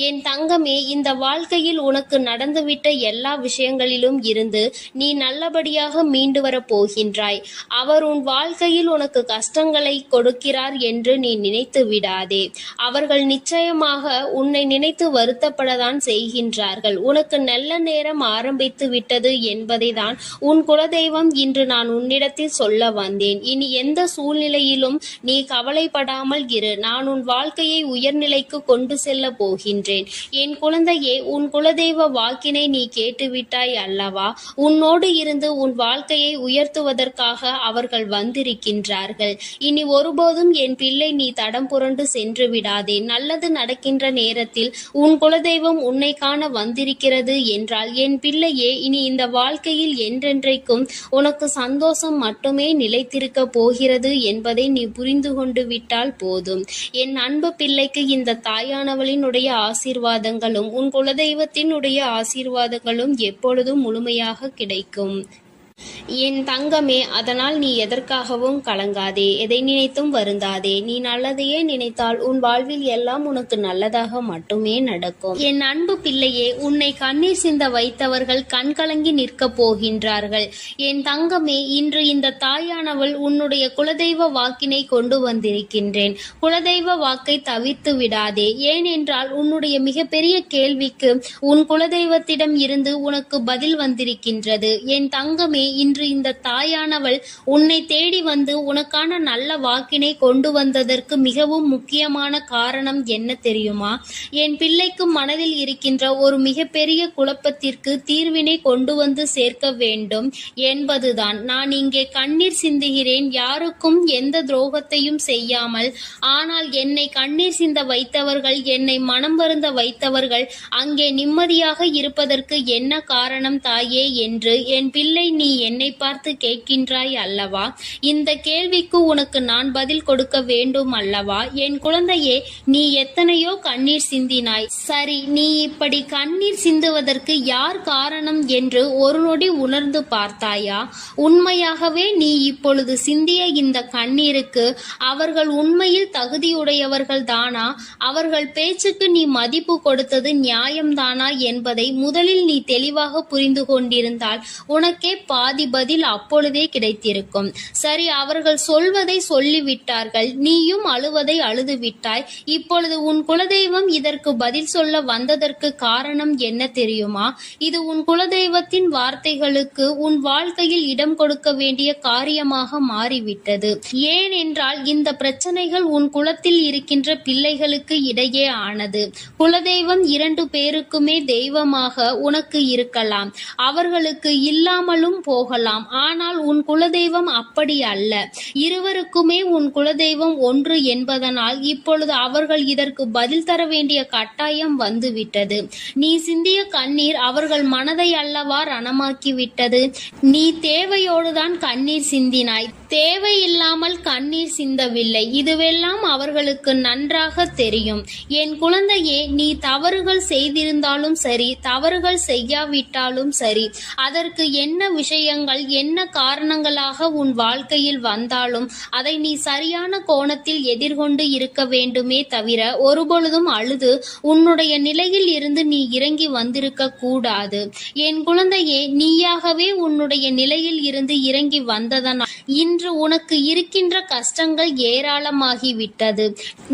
Speaker 1: என் தங்கமே, இந்த வாழ்க்கையில் உனக்கு நடந்துவிட்ட எல்லா விஷயங்களிலும் இருந்து நீ நல்லபடியாக மீண்டு வரப் போகின்றாய். அவர் உன் வாழ்க்கையில் உனக்கு கஷ்டங்களை கொடுக்கிறார் என்று நீ நினைத்து விடாதே. அவர்கள் நிச்சயமாக உன்னை நினைத்து வருத்தப்பட தான் செய்கின்றார்கள். உனக்கு நல்ல நேரம் ஆரம்பித்து விட்டது என்பதை தான் உன் குலதெய்வம் இன்று நான் உன்னிடத்தில் சொல்ல வந்தேன். இனி எந்த சூழ்நிலையிலும் நீ கவலைப்படாமல் இரு. நான் உன் வாழ்க்கையை உயர்நிலைக்கு கொண்டு செல்ல போகின்றேன். என் குழந்தையே, உன் குலதெய்வ வாக்கினை நீ கேட்டுவிட்டாய் அல்லவா? உன்னோடு இருந்து உன் வாழ்க்கையை உயர்த்துவதற்காக அவர்கள் வந்திருக்கின்றார்கள். இனி ஒருபோதும் என் பிள்ளை நீ தடம் புரண்டு சென்று விடாதே. நல்லது நடக்கின்ற நேரத்தில் உன் குலதெய்வம் உன்னை காண வந்திருக்கிறது என்றால் என் பிள்ளையே, இனி இந்த வாழ்க்கையில் என்றென்றைக்கும் உனக்கு சந்தோஷம் மட்டுமே நிலைத்திருக்க போகிறது என்பதை நீ புரிந்து கொண்டு விட்டால் போதும். என் அன்பு பிள்ளைக்கு இந்த தாயானவளினுடைய ஆசீர்வாதங்களும் உன் குலதெய்வத்தினுடைய ஆசீர்வாதங்களும் எப்பொழுதும் முழுமையாக கிடைக்கும். என் தங்கமே, அதனால் நீ எதற்காகவும் கலங்காதே, எதை நினைத்தும் வருந்தாதே. நீ நல்லதையே நினைத்தால் உன் வாழ்வில் எல்லாம் உனக்கு நல்லதாக மட்டுமே நடக்கும். என் அன்பு பிள்ளையே, உன்னை கண்ணீர் சிந்த வைத்தவர்கள் கண்கலங்கி நிற்கப் போகின்றார்கள். என் தங்கமே, இன்று இந்த தாயானவள் உன்னுடைய குலதெய்வ வாக்கினை கொண்டு வந்திருக்கின்றேன். குலதெய்வ வாக்கை தவிர்த்து விடாதே. ஏனென்றால் உன்னுடைய மிகப்பெரிய கேள்விக்கு உன் குலதெய்வத்திடம் இருந்து உனக்கு பதில் வந்திருக்கின்றது. என் தங்கமே, இன்று இந்த தாயானவள் உன்னை தேடி வந்து உனக்கான நல்ல வாக்கினை கொண்டு வந்ததற்கு மிகவும் முக்கியமான காரணம் என்ன தெரியுமா? என் பிள்ளைக்கு மனதில் இருக்கின்ற ஒரு மிகப்பெரிய குழப்பத்திற்கு தீர்வினை கொண்டு வந்து சேர்க்க வேண்டும் என்பதுதான். நான் இங்கே கண்ணீர் சிந்துகிறேன், யாருக்கும் எந்த துரோகத்தையும் செய்யாமல். ஆனால் என்னை கண்ணீர் சிந்த வைத்தவர்கள், என்னை மனம் வருந்த வைத்தவர்கள் அங்கே நிம்மதியாக இருப்பதற்கு என்ன காரணம் தாயே என்று என் பிள்ளை நீ என்னை பார்த்து கேட்கின்றாய் அல்லவா? இந்த கேள்விக்கு உனக்கு நான் பதில் கொடுக்க வேண்டும் அல்லவா? என் குழந்தையே, நீ எத்தனையோ கண்ணீர் சிந்தினாய். சரி, நீ இப்படி கண்ணீர் சிந்துவதற்கு யார் காரணம் என்று ஒரு நொடி உணர்ந்து பார்த்தாயா? உண்மையாகவே நீ இப்பொழுது சிந்திய இந்த கண்ணீருக்கு அவர்கள் உண்மையில் தகுதியுடையவர்கள் தானா? அவர்கள் பேச்சுக்கு நீ மதிப்பு கொடுத்தது நியாயம்தானா என்பதை முதலில் நீ தெளிவாக புரிந்து கொண்டிருந்தால் உனக்கே பாதி பதில் அப்பொழுதே கிடைத்திருக்கும். சரி, அவர்கள் சொல்வதை சொல்லிவிட்டார்கள், நீயும் அழுவதை அழுது விட்டாய். இப்பொழுது உன் குலதெய்வம் இதற்கு பதில் சொல்ல வந்ததற்கு காரணம் என்ன தெரியுமா? இது உன் குலதெய்வத்தின் வார்த்தைகளுக்கு உன் வாழ்க்கையில் இடம் கொடுக்க வேண்டிய காரியமாக மாறிவிட்டது. ஏனென்றால் இந்த பிரச்சனைகள் உன் குலத்தில் இருக்கின்ற பிள்ளைகளுக்கு இடையே ஆனது. குலதெய்வம் 2 பேருக்குமே தெய்வமாக உனக்கு இருக்கலாம், அவர்களுக்கு இல்லாமலும் போகலாம். ஆனால் உன் குலதெய்வம் அப்படி அல்ல. இருவருக்குமே உன் குலதெய்வம் ஒன்று என்பதனால் இப்பொழுது அவர்கள் இதற்கு பதில் தர வேண்டிய கட்டாயம் வந்துவிட்டது. நீ சிந்திய கண்ணீர் அவர்கள் மனதை அல்லவா ரணமாக்கிவிட்டது. நீ தேவையோடுதான் கண்ணீர் சிந்தினாய், தேவையில்லாமல் கண்ணீர் சிந்தவில்லை. இதுவெல்லாம் அவர்களுக்கு நன்றாக தெரியும். என் குழந்தையே, நீ தவறுகள் செய்திருந்தாலும் சரி, தவறுகள் செய்யாவிட்டாலும் சரி, அதற்கு என்ன விஷயங்கள் என்ன காரணங்களாக உன் வாழ்க்கையில் வந்தாலும் அதை நீ சரியான கோணத்தில் எதிர்கொண்டு இருக்க வேண்டுமே தவிர ஒருபொழுதும் அழுது உன்னுடைய நிலையில் இருந்து நீ இறங்கி வந்திருக்க கூடாது. என் குழந்தையே, நீயாகவே உன்னுடைய நிலையில் இருந்து இறங்கி வந்ததனால் இன்று உனக்கு இருக்கின்ற கஷ்டங்கள் ஏராளமாகிவிட்டது.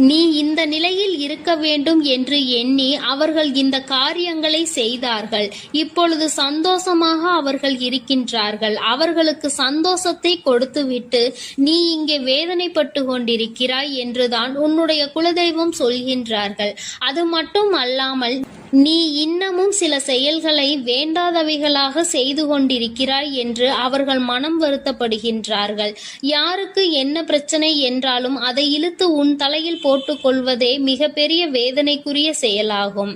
Speaker 1: நீ இந்த நிலையில் இருக்க வேண்டும் என்று எண்ணி அவர்கள் இந்த காரியங்களை செய்தார்கள். இப்பொழுது சந்தோஷமாக அவர்கள் இருக்கின்றார்கள். அவர்களுக்கு சந்தோஷத்தை கொடுத்துவிட்டு நீ இங்கே வேதனைப்பட்டு கொண்டிருக்கிறாய் என்றுதான் உன்னுடைய குலதெய்வம் சொல்கின்றார்கள். அது மட்டும் அல்லாமல் நீ இன்னமும் சில செயல்களை வேண்டாதவைகளாக செய்து கொண்டிருக்கிறாய் என்று அவர்கள் மனம் வருத்தப்படுகின்றார்கள். யாருக்கு என்ன பிரச்சனை என்றாலும் அதை இழுத்து உன் தலையில் போட்டுக்கொள்வதே மிகப்பெரிய வேதனைக்குரிய செயலாகும்.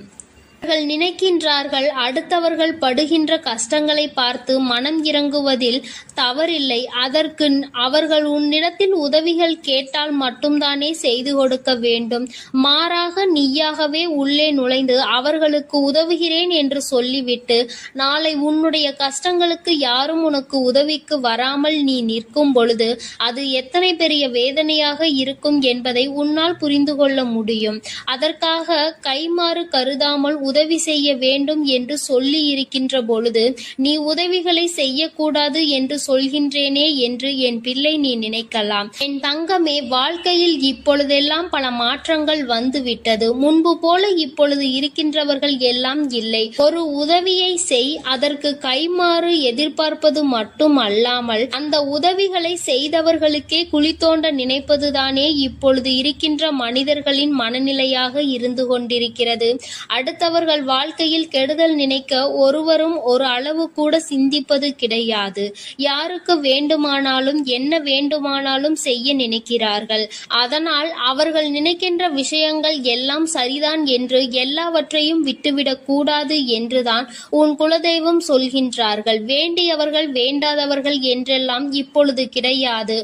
Speaker 1: அவர்கள் நினைக்கின்றார்கள், அடுத்தவர்கள் படுகின்ற கஷ்டங்களை பார்த்து மனம் இறங்குவதில் தவறில்லை, அதற்கு அவர்கள் உன்னிடத்தில் உதவிகள் கேட்டால் மட்டும்தானே செய்து கொடுக்க வேண்டும். மாறாக நீயாகவே உள்ளே நுழைந்து அவர்களுக்கு உதவுகிறேன் என்று சொல்லிவிட்டு நாளை உன்னுடைய கஷ்டங்களுக்கு யாரும் உனக்கு உதவிக்கு வராமல் நீ நிற்கும் பொழுது அது எத்தனை பெரிய வேதனையாக இருக்கும் என்பதை உன்னால் புரிந்து கொள்ள முடியும். அதற்காக கைமாறு கருதாமல் உதவி செய்ய வேண்டும் என்று சொல்லி இருக்கின்ற பொழுது நீ உதவிகளை செய்யக்கூடாது என்று சொல்கின்றேனே என்று என் பிள்ளை நீ நினைக்கலாம். என் தங்கமே, வாழ்க்கையில் இப்பொழுதெல்லாம் பல மாற்றங்கள் வந்துவிட்டது. முன்பு போல இப்பொழுது இருக்கின்றவர்கள் எல்லாம் இல்லை. ஒரு உதவியை செய், அதற்கு கைமாறு எதிர்பார்ப்பது மட்டும் அல்லாமல் அந்த உதவிகளை செய்தவர்களுக்கே குழி தோண்ட நினைப்பதுதானே இப்பொழுது இருக்கின்ற மனிதர்களின் மனநிலையாக இருந்து கொண்டிருக்கிறது. அடுத்தவர்கள் வாழ்க்கையில் கெடுதல் நினைக்க ஒருவரும் ஒரு அளவு கூட சிந்திப்பது கிடையாது. யாருக்கு வேண்டுமானாலும் என்ன வேண்டுமானாலும் செய்ய நினைக்கிறார்கள். அதனால் அவர்கள் நினைக்கின்ற விஷயங்கள் எல்லாம் சரிதான் என்று எல்லாவற்றையும் விட்டுவிடக் கூடாது என்றுதான் உன் குலதெய்வம் சொல்கின்றார்கள். வேண்டியவர்கள் வேண்டாதவர்கள் என்றெல்லாம் இப்பொழுது கிடையாது.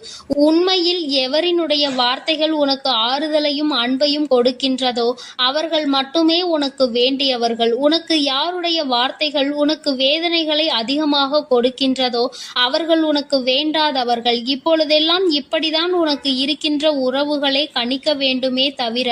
Speaker 1: உண்மையில் எவரினுடைய வார்த்தைகள் உனக்கு ஆறுதலையும் அன்பையும் கொடுக்கின்றதோ அவர்கள் மட்டுமே உனக்கு வேண்டிய யாருடையவர்கள், உனக்கு யாருடைய வார்த்தைகள் உனக்கு வேதனைகளை அதிகமாக கொடுக்கின்றதோ அவர்கள் உனக்கு வேண்டாதவர்கள். இப்பொழுதெல்லாம் இப்படிதான் உனக்கு இருக்கின்ற உறவுகளை கணிக்க வேண்டுமே தவிர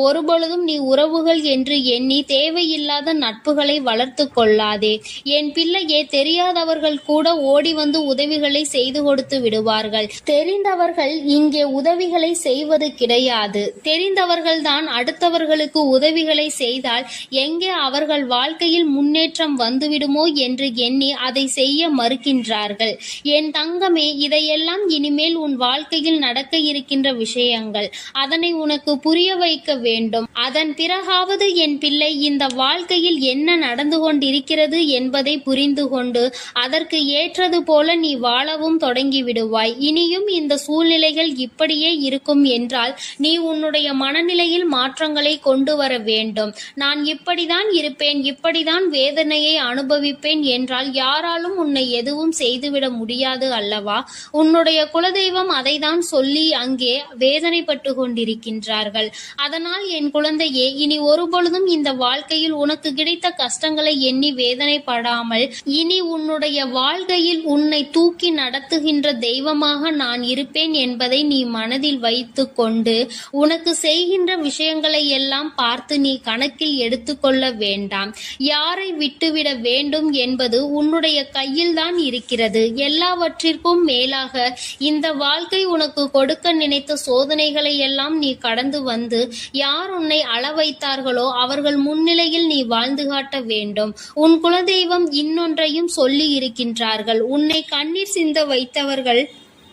Speaker 1: ஒருபொழுதும் நீ உறவுகள் என்று எண்ணி தேவையில்லாத நட்புகளை வளர்த்து கொள்ளாதே. என் பிள்ளையே, தெரியாதவர்கள் கூட ஓடி வந்து உதவிகளை செய்து கொடுத்து விடுவார்கள். தெரிந்தவர்கள் இங்கே உதவிகளை செய்வது கிடையாது. தெரிந்தவர்கள்தான் அடுத்தவர்களுக்கு உதவிகளை செய்தால் எங்கே அவர்கள் வாழ்க்கையில் முன்னேற்றம் வந்துவிடுமோ என்று எண்ணி அதை செய்ய மறுக்கின்றார்கள். என் தங்கமே, இதையெல்லாம் இனிமேல் உன் வாழ்க்கையில் நடக்க இருக்கின்ற விஷயங்கள். அதனை உனக்கு புரிய வைக்க வேண்டும். அதன் பிறகாவது என் பிள்ளை இந்த வாழ்க்கையில் என்ன நடந்து கொண்டிருக்கிறது என்பதை புரிந்து கொண்டு அதற்கு ஏற்றது போல நீ வாழவும் தொடங்கி விடுவாய். இனியும் இந்த சூழ்நிலைகள் இப்படியே இருக்கும் என்றால் நீ உன்னுடைய மனநிலையில் மாற்றங்களை கொண்டு வர வேண்டும். நான் இப்படிதான் இருப்பேன், இப்படிதான் வேதனையை அனுபவிப்பேன் என்றால் யாராலும் உன்னை எதுவும் செய்துவிட முடியாது அல்லவா? உன்னுடைய குலதெய்வம் அதை தான் சொல்லி அங்கே வேதனைப்பட்டு கொண்டிருக்கின்றார்கள். அதனால் என் குழந்தையே, இனி ஒருபொழுதும் இந்த வாழ்க்கையில் உனக்கு கிடைத்த கஷ்டங்களை எண்ணி வேதனைப்படாமல் இனி உன்னுடைய வாழ்க்கையில் உன்னை தூக்கி நடத்துகின்ற தெய்வமாக நான் இருப்பேன் என்பதை நீ மனதில் வைத்து கொண்டு உனக்கு செய்கின்ற விஷயங்களை எல்லாம் பார்த்து நீ கணக்கில் எடுத்துக்கொள்ள வேண்டாம். யாரை விட்டுவிட வேண்டும் என்பது உன்னுடைய கையில் தான் இருக்கிறது. எல்லாவற்றிற்கும் மேலாக இந்த வாழ்க்கை உனக்கு கொடுக்க நினைத்த சோதனைகளை எல்லாம் நீ கடந்து வந்து யார் உன்னை அள வைத்தார்களோ அவர்கள் முன்னிலையில் நீ வாழ்ந்து காட்ட வேண்டும். உன் குலதெய்வம் இன்னொன்றையும் சொல்லி இருக்கின்றார்கள். உன்னை கண்ணீர் சிந்த வைத்தவர்கள்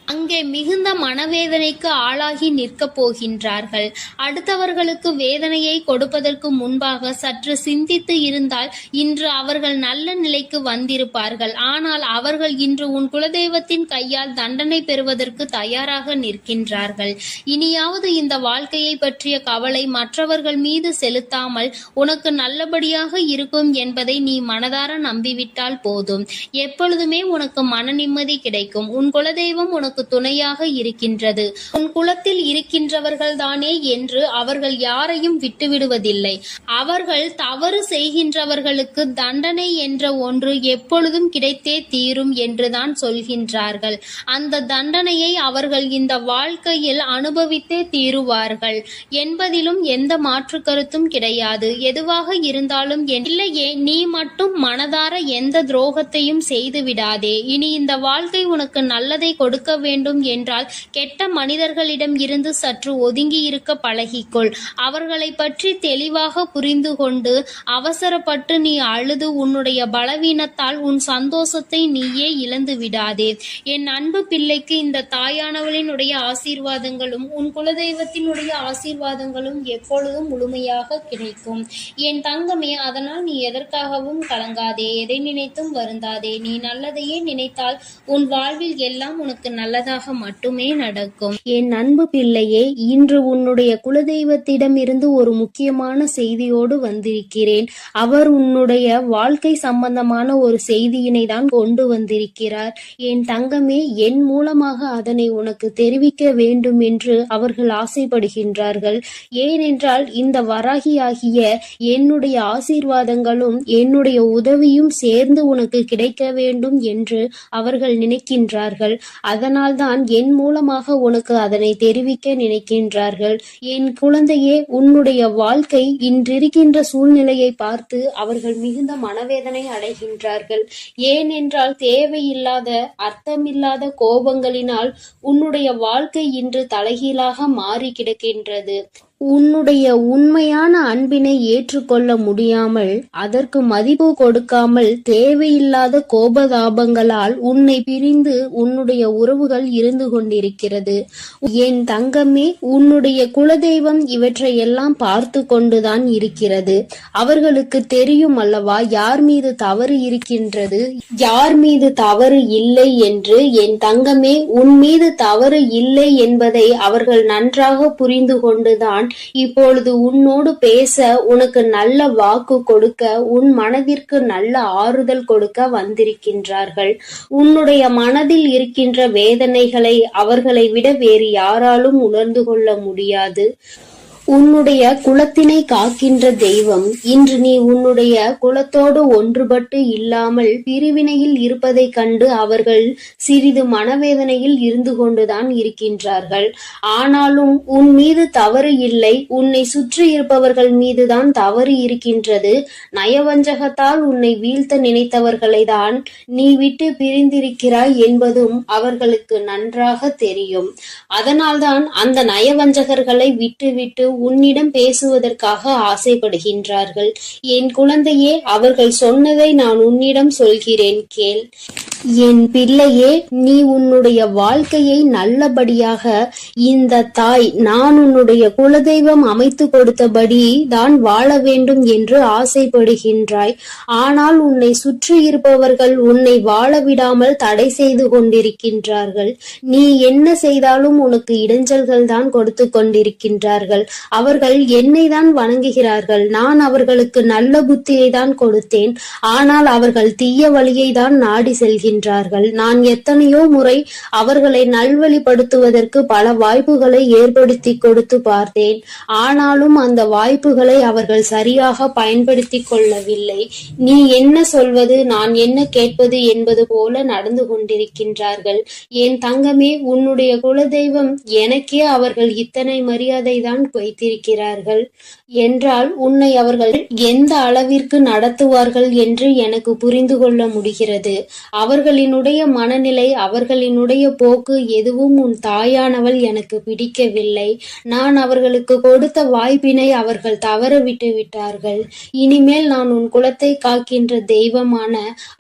Speaker 1: அங்கே மிகுந்த மனவேதனைக்கு ஆளாகி நிற்கப் போகின்றார்கள். அடுத்தவர்களுக்கு வேதனையை கொடுப்பதற்கு முன்பாக சற்று சிந்தித்து இருந்தால் இன்று அவர்கள் நல்ல நிலைக்கு வந்திருப்பார்கள். ஆனால் அவர்கள் இன்று உன் குலதெய்வத்தின் கையால் தண்டனை பெறுவதற்கு தயாராக நிற்கின்றார்கள். இனியாவது இந்த வாழ்க்கையை பற்றிய கவலை மற்றவர்கள் மீது செலுத்தாமல் உனக்கு நல்லபடியாக இருக்கும் என்பதை நீ மனதார நம்பிவிட்டால் போதும். எப்பொழுதுமே உனக்கு மன நிம்மதி கிடைக்கும். உன் குலதெய்வம் உனக்கு துணையாக இருக்கின்றது. உன் குலத்தில் இருக்கின்றவர்கள் தானே என்று அவர்கள் யாரையும் விட்டுவிடுவதில்லை. அவர்கள் தவறு செய்கின்றவர்களுக்கு தண்டனை என்ற ஒன்று எப்பொழுதும் கிடைத்தே தீரும் என்றுதான் சொல்கின்றார்கள். அந்த தண்டனையை அவர்கள் இந்த வாழ்க்கையில் அனுபவித்தே தீருவார்கள் என்பதிலும் எந்த மாற்று கருத்தும் கிடையாது. எதுவாக இருந்தாலும் இல்லையே, நீ மட்டும் மனதார எந்த துரோகத்தையும் செய்து விடாதே. இனி இந்த வாழ்க்கை உனக்கு நல்லதை கொடுக்க வேண்டும் என்றால் கெட்ட மனிதர்களிடம் இருந்து சற்று ஒதுங்கி இருக்க பழகிக்கொள். அவர்களை பற்றி தெளிவாக புரிந்து கொண்டு அவசரப்பட்டு நீ அழுது உன்னுடைய பலவீனத்தால் உன் சந்தோஷத்தை நீயே இழந்து விடாதே. என் அன்பு பிள்ளைக்கு இந்த தாயானவளினுடைய ஆசீர்வாதங்களும் உன் குலதெய்வத்தினுடைய ஆசீர்வாதங்களும் எப்பொழுதும் முழுமையாக கிடைக்கும். என் தங்கமே, அதனால் நீ எதற்காகவும் கலங்காதே, எதை நினைத்தும் வருந்தாதே. நீ நல்லதையே நினைத்தால் உன் வாழ்வில் எல்லாம் உனக்கு நல்லதாக மட்டுமே நடக்கும். என் அன்பு பிள்ளையே, இன்று உன்னுடைய குலதெய்வத்திடம் இருந்து ஒரு முக்கியமான செய்தியோடு வந்திருக்கிறேன். அவர் உன்னுடைய வாழ்க்கை சம்பந்தமான ஒரு செய்தியினை தான் கொண்டு வந்திருக்கிறார். என் தங்கமே, என் மூலமாக அதனை உனக்கு தெரிவிக்க வேண்டும் என்று அவர்கள் ஆசைப்படுகின்றார்கள். ஏனென்றால் இந்த வராகியாகிய என்னுடைய ஆசீர்வாதங்களும் என்னுடைய உதவியும் சேர்ந்து உனக்கு கிடைக்க வேண்டும் என்று அவர்கள் நினைக்கின்றார்கள். அதனால் தான் என் மூலமாக உனக்கு அதனை தெரிவிக்க நினைக்கின்றார்கள். என் குழந்தையே, உன்னுடைய வாழ்க்கை இன்றிருக்கின்ற சூழ்நிலையை பார்த்து அவர்கள் மிகுந்த மனவேதனை அடைகின்றார்கள். ஏனென்றால் தேவையில்லாத அர்த்தமில்லாத கோபங்களினால் உன்னுடைய வாழ்க்கை இன்று தலைகீழாக மாறி கிடக்கின்றது. உன்னுடைய உண்மையான அன்பினை ஏற்றுக்கொள்ள முடியாமல் அதற்கு மதிப்பு கொடுக்காமல் தேவையில்லாத கோபதாபங்களால் உன்னை பிரிந்து உன்னுடைய உறவுகள் இருந்து கொண்டிருக்கிறது. என் தங்கமே, உன்னுடைய குலதெய்வம் இவற்றையெல்லாம் பார்த்து கொண்டுதான் இருக்கிறது. அவர்களுக்கு தெரியும் அல்லவா யார் மீது தவறு இருக்கின்றது, யார் மீது தவறு இல்லை என்று. என் தங்கமே, உன் மீது தவறு இல்லை என்பதை அவர்கள் நன்றாக புரிந்து கொண்டுதான் இப்பொழுது உன்னோடு பேச, உனக்கு நல்ல வாக்கு கொடுக்க, உன் மனதிற்கு நல்ல ஆறுதல் கொடுக்க வந்திருக்கின்றார்கள். உன்னுடைய மனதில் இருக்கின்ற வேதனைகளை அவர்களை விட வேறு யாராலும் உணர்ந்து கொள்ள முடியாது. உன்னுடைய குலத்தினை காக்கின்ற தெய்வம் இன்று நீ உன்னுடைய குலத்தோடு ஒன்றுபட்டு இல்லாமல் பிரிவினையில் இருப்பதைக் கண்டு அவர்கள் சிறிது மனவேதனையில் இருந்து கொண்டுதான் இருக்கின்றார்கள். ஆனாலும் உன் மீது தவறு இல்லை, உன்னை சுற்றி இருப்பவர்கள் மீதுதான் தவறு இருக்கின்றது. நயவஞ்சகத்தால் உன்னை வீழ்த்த நினைத்தவர்களை தான் நீ விட்டு பிரிந்திருக்கிறாய் என்பதும் அவர்களுக்கு நன்றாக தெரியும். அதனால்தான் அந்த நயவஞ்சகர்களை விட்டுவிட்டு உன்னிடம் பேசுவதற்காக ஆசைப்படுகின்றார்கள். என் குழந்தையே, அவர்கள் சொன்னதை நான் உன்னிடம் சொல்கிறேன், கேள். என் பிள்ளையே, நீ உன்னுடைய வாழ்க்கையை நல்லபடியாக இந்த தாய் நான் உன்னுடைய குலதெய்வம் அமைத்து கொடுத்தபடி தான் வாழ வேண்டும் என்று ஆசைப்படுகின்றாய். ஆனால் உன்னை சுற்றி இருப்பவர்கள் உன்னை வாழ விடாமல் தடை செய்து கொண்டிருக்கின்றார்கள். நீ என்ன செய்தாலும் உனக்கு இடைஞ்சல்கள் தான் கொடுத்து கொண்டிருக்கின்றார்கள். அவர்கள் என்னை தான் வணங்குகிறார்கள். நான் அவர்களுக்கு நல்ல புத்தியை தான் கொடுத்தேன். ஆனால் அவர்கள் தீய வழியை தான் நாடி செல்கின்றார்கள். நான் எத்தனையோ முறை அவர்களை நல்வழிப்படுத்துவதற்கு பல வாய்ப்புகளை ஏற்படுத்தி கொடுத்து பார்த்தேன். ஆனாலும் அந்த வாய்ப்புகளை அவர்கள் சரியாக பயன்படுத்தி கொள்ளவில்லை. நீ என்ன சொல்வது, நான் என்ன கேட்பது என்பது போல நடந்து கொண்டிருக்கின்றார்கள். என் தங்கமே, உன்னுடைய குலதெய்வம் எனக்கே அவர்கள் இத்தனை மரியாதை தான் வைத்திருக்கிறார்கள் என்றால் உன்னை அவர்கள் எந்த அளவிற்கு நடத்துவார்கள் என்று எனக்கு புரிந்து கொள்ள முடிகிறது. அவர்களினுடைய மனநிலை, அவர்களினுடைய போக்கு எதுவும் உன் தாயானவள் எனக்கு பிடிக்கவில்லை. நான் அவர்களுக்கு கொடுத்த வாய்ப்பினை அவர்கள் தவற விட்டு விட்டார்கள். இனிமேல் நான் உன் குலத்தை காக்கின்ற தெய்வமான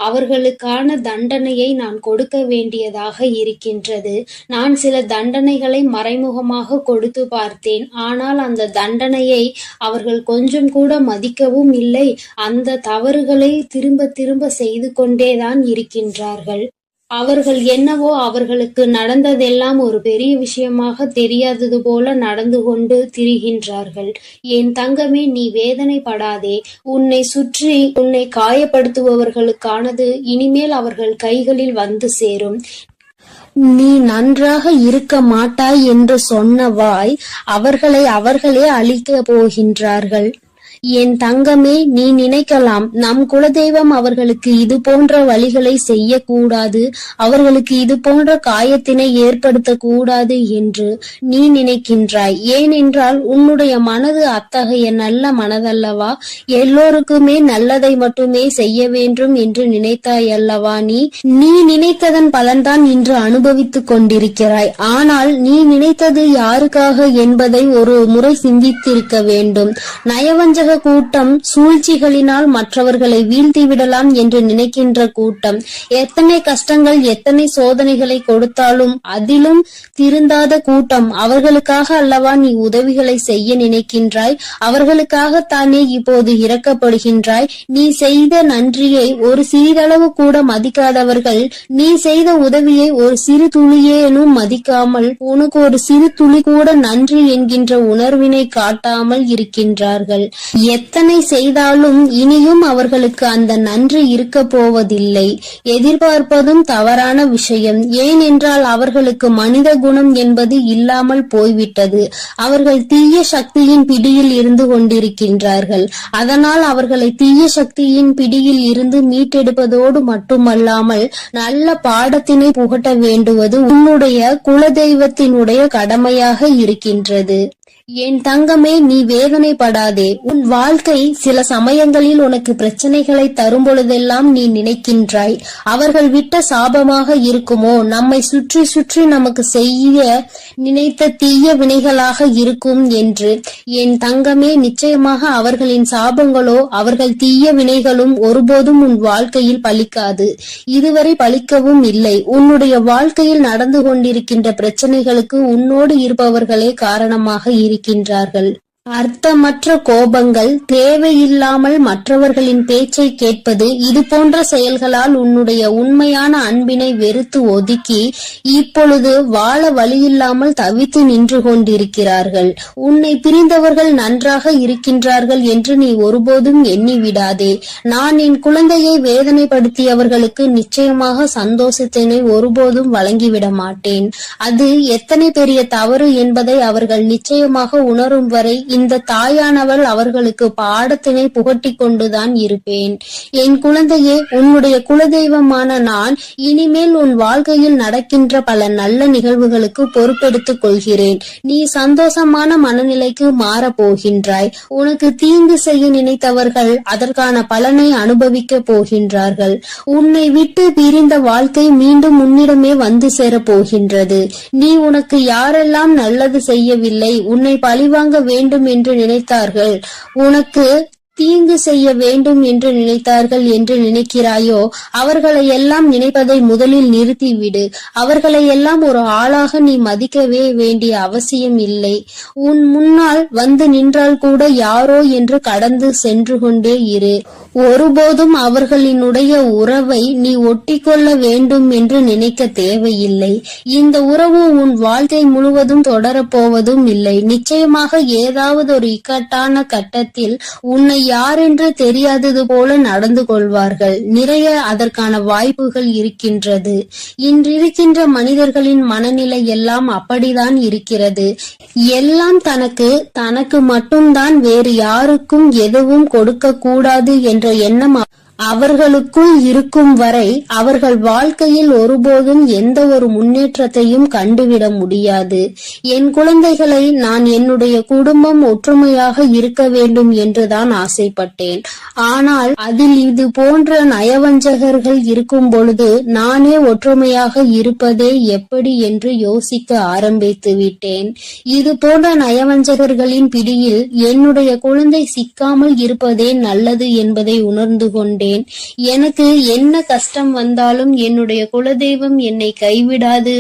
Speaker 1: அவர்களுக்கான தண்டனையை நான் கொடுக்க வேண்டியதாக இருக்கின்றது. நான் சில தண்டனைகளை மறைமுகமாக கொடுத்து பார்த்தேன். ஆனால் அந்த தண்டனையை அவர்கள் கொஞ்சம் கூட மதிக்கவும் இல்லை. அந்த தவறுகளை திரும்ப திரும்ப செய்து கொண்டேதான் இருக்கின்றார்கள். அவர்கள் என்னவோ அவர்களுக்கு நடந்ததெல்லாம் ஒரு பெரிய விஷயமாக தெரியாதது போல நடந்து கொண்டு திரிகின்றார்கள். என் தங்கமே, நீ வேதனைப்படாதே. உன்னை சுற்றி உன்னை காயப்படுத்துபவர்களுக்கானது இனிமேல் அவர்கள் கைகளில் வந்து சேரும். நீ நன்றாக இருக்க மாட்டாய் என்று சொன்ன வாய் அவர்களை அவர்களே அழிக்க போகின்றார்கள். என் தங்கமே, நீ நினைக்கலாம் நம் குலதெய்வம் அவர்களுக்கு இது போன்ற வழிகளை செய்யக்கூடாது, அவர்களுக்கு இது போன்ற காயத்தினை ஏற்படுத்த கூடாது என்று நீ நினைக்கின்றாய். ஏனென்றால் உன்னுடைய மனது அத்தகைய நல்ல மனதல்லவா? எல்லோருக்குமே நல்லதை மட்டுமே செய்ய வேண்டும் என்று நினைத்தாய் அல்லவா? நீ நினைத்ததன் பலன்தான் இன்று அனுபவித்துக் கொண்டிருக்கிறாய். ஆனால் நீ நினைத்தது யாருக்காக என்பதை ஒரு முறை சிந்தித்திருக்க வேண்டும். நயவஞ்சக கூட்டம் சூழ்ச்சிகளினால் மற்றவர்களை வீழ்த்தி விடலாம் என்று நினைக்கின்ற கூட்டம் எத்தனை கஷ்டங்கள் எத்தனை சோதனைகளை கொடுத்தாலும் அதிலும் திருந்தாத கூட்டம். அவர்களுக்காக அல்லவா நீ உதவிகளை செய்ய நினைக்கின்றாய்? அவர்களுக்காகத்தானே இப்போது இறக்கப்படுகின்றாய்? நீ செய்த நன்றியை ஒரு சிறிதளவு கூட மதிக்காதவர்கள் நீ செய்த உதவியை ஒரு சிறு துளியேனும் மதிக்காமல் உனக்கு ஒரு சிறு துளி கூட நன்றி என்கின்ற உணர்வினை காட்டாமல் இருக்கின்றார்கள். எத்தனை செய்தாலும் இனியும் அவர்களுக்கு அந்த நன்றி இருக்க போவதில்லை. எதிர்பார்ப்பதும் தவறான விஷயம். ஏனென்றால் அவர்களுக்கு மனித குணம் என்பது இல்லாமல் போய்விட்டது. அவர்கள் தீய சக்தியின் பிடியில் இருந்து கொண்டிருக்கின்றார்கள். அதனால் அவர்களை தீய சக்தியின் பிடியில் இருந்து மீட்டெடுப்பதோடு மட்டுமல்லாமல் நல்ல பாடத்தினை புகட்ட வேண்டுவது உன்னுடைய குலதெய்வத்தினுடைய கடமையாக இருக்கின்றது. என் தங்கமே, நீ வேதனைப்படாதே. உன் வாழ்க்கை சில சமயங்களில் உனக்கு பிரச்சனைகளை தரும் பொழுதெல்லாம் நீ நினைக்கின்றாய், அவர்கள் விட்ட சாபமாக இருக்குமோ, நம்மை சுற்றி சுற்றி நமக்கு செய்ய நினைத்த தீய வினைகளாக இருக்கும் என்று. என் தங்கமே, நிச்சயமாக அவர்களின் சாபங்களோ அவர்கள் தீய வினைகளும் ஒருபோதும் உன் வாழ்க்கையில் பலிக்காது. இதுவரை பலிக்கவும் இல்லை. உன்னுடைய வாழ்க்கையில் நடந்து கொண்டிருக்கின்ற பிரச்சனைகளுக்கு உன்னோடு இருப்பவர்களே காரணமாக இருக்கின்றார்கள். அர்த்தமற்ற கோபங்கள், தேவையில்லாமல் மற்றவர்களின் பேச்சை கேட்பது, இது போன்ற செயல்களால் உன்னுடைய உண்மையான அன்பினை வெறுத்து ஒதுக்கி இப்பொழுது வாழ வழியில்லாமல் தவித்து நின்று கொண்டிருக்கிறார்கள். உன்னை பிரிந்தவர்கள் நன்றாக இருக்கின்றார்கள் என்று நீ ஒருபோதும் எண்ணி விடாதே. நான் என் குழந்தையை வேதனைப்படுத்தியவர்களுக்கு நிச்சயமாக சந்தோஷத்தினை ஒருபோதும் வழங்கிவிட மாட்டேன். அது எத்தனை பெரிய தவறு என்பதை அவர்கள் நிச்சயமாக உணரும் வரை இந்த தாயானவள் அவர்களுக்கு பாடத்தினை புகட்டி கொண்டுதான் இருப்பேன். என் குழந்தையே, உன்னுடைய குலதெய்வமான நான் இனிமேல் உன் வாழ்க்கையில் நடக்கின்ற பல நல்ல நிகழ்வுகளுக்கு பொறுப்பெடுத்துக் கொள்கிறேன். நீ சந்தோஷமான மனநிலைக்கு மாறப் போகின்றாய். உனக்கு தீங்கு செய்ய நினைத்தவர்கள் அதற்கான பலனை அனுபவிக்க போகின்றார்கள். உன்னை விட்டு பிரிந்த வாழ்க்கை மீண்டும் உன்னிடமே வந்து சேரப் போகின்றது. நீ உனக்கு யாரெல்லாம் நல்லது செய்யவில்லை, உன்னை பழிவாங்க வேண்டும் என்று நினைத்தார்கள், உனக்கு தீங்கு செய்ய வேண்டும் என்று நினைத்தார்கள் என்று நினைக்கிறாயோ, அவர்களை எல்லாம் நினைப்பதை முதலில் நிறுத்திவிடு. அவர்களை எல்லாம் ஒரு ஆளாக நீ மதிக்கவே வேண்டிய அவசியம் இல்லை. உன் முன்னால் வந்து நின்றால் கூட யாரோ என்று கடந்து சென்று கொண்டே இரு. ஒருபோதும் அவர்களினுடைய உறவை நீ ஒட்டிக்கொள்ள வேண்டும் என்று நினைக்க தேவையில்லை. இந்த உறவு உன் வாழ்க்கை முழுவதும் தொடரப்போவதும் இல்லை. நிச்சயமாக ஏதாவது ஒரு இக்கட்டான கட்டத்தில் உன்னை யாரென்று தெரியாதது போல நடந்து கொள்வார்கள். நிறைய அதற்கான வாய்ப்புகள் இருக்கின்றது. இன்றிருக்கின்ற மனிதர்களின் மனநிலை எல்லாம் அப்படிதான் இருக்கிறது. எல்லாம் தனக்கு மட்டும்தான், வேறு யாருக்கும் எதுவும் கொடுக்க கூடாது என்ற எண்ணம் அவர்களுக்குள் இருக்கும் வரை அவர்கள் வாழ்க்கையில் ஒருபோதும் எந்த ஒரு முன்னேற்றத்தையும் கண்டுவிட முடியாது. என் குழந்தைகளை நான் என்னுடைய குடும்பம் ஒற்றுமையாக இருக்க வேண்டும் என்றுதான் ஆசைப்பட்டேன். ஆனால் அதில் இது போன்ற நயவஞ்சகர்கள் இருக்கும் பொழுது நானே ஒற்றுமையாக இருப்பதே எப்படி என்று யோசிக்க ஆரம்பித்து விட்டேன். இது போன்ற நயவஞ்சகர்களின் பிடியில் என்னுடைய குழந்தை சிக்காமல் இருப்பதே நல்லது என்பதை உணர்ந்து கொண்டேன். எனக்கு என்ன கஷ்டம் வந்தாலும் என்னுடைய குலதெய்வம் என்னை கைவிடாது,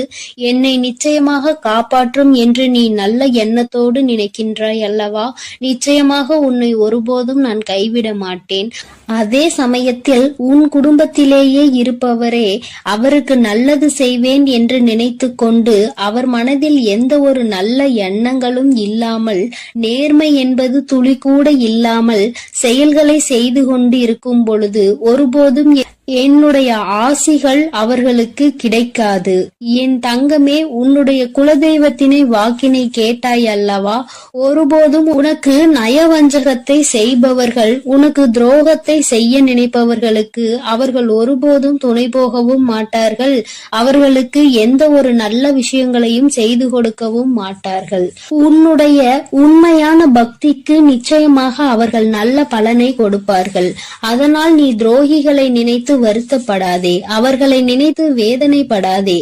Speaker 1: என்னை நிச்சயமாக காப்பாற்றும் என்று நீ நல்ல எண்ணத்தோடு நினைக்கின்றாய் அல்லவா? நிச்சயமாக உன்னை ஒருபோதும் நான் கைவிட மாட்டேன். அதே சமயத்தில் உன் குடும்பத்திலேயே இருப்பவரே அவருக்கு நல்லது செய்வேன் என்று நினைத்து கொண்டு அவர் மனதில் எந்த ஒரு நல்ல எண்ணங்களும் இல்லாமல், நேர்மை என்பது துளி கூட இல்லாமல் செயல்களை செய்து கொண்டு இருக்கும் பொழுது ஒருபோதும் என்னுடைய ஆசிகள் அவர்களுக்கு கிடைக்காது. என் தங்கமே, உன்னுடைய குலதெய்வத்தினை வாக்கினை கேட்டாய் அல்லவா? ஒருபோதும் உனக்கு நயவஞ்சகத்தை செய்பவர்கள், உனக்கு துரோகத்தை செய்ய நினைப்பவர்களுக்கு அவர்கள் ஒருபோதும் துணை போகவும் மாட்டார்கள். அவர்களுக்கு எந்த ஒரு நல்ல விஷயங்களையும் செய்து கொடுக்கவும் மாட்டார்கள். உன்னுடைய உண்மையான பக்திக்கு நிச்சயமாக அவர்கள் நல்ல பலனை கொடுப்பார்கள். அதனால் நீ துரோகிகளை நினைத்து வருத்தப்படாதே, அவர்களை நினைத்து வேதனைப்படாதே.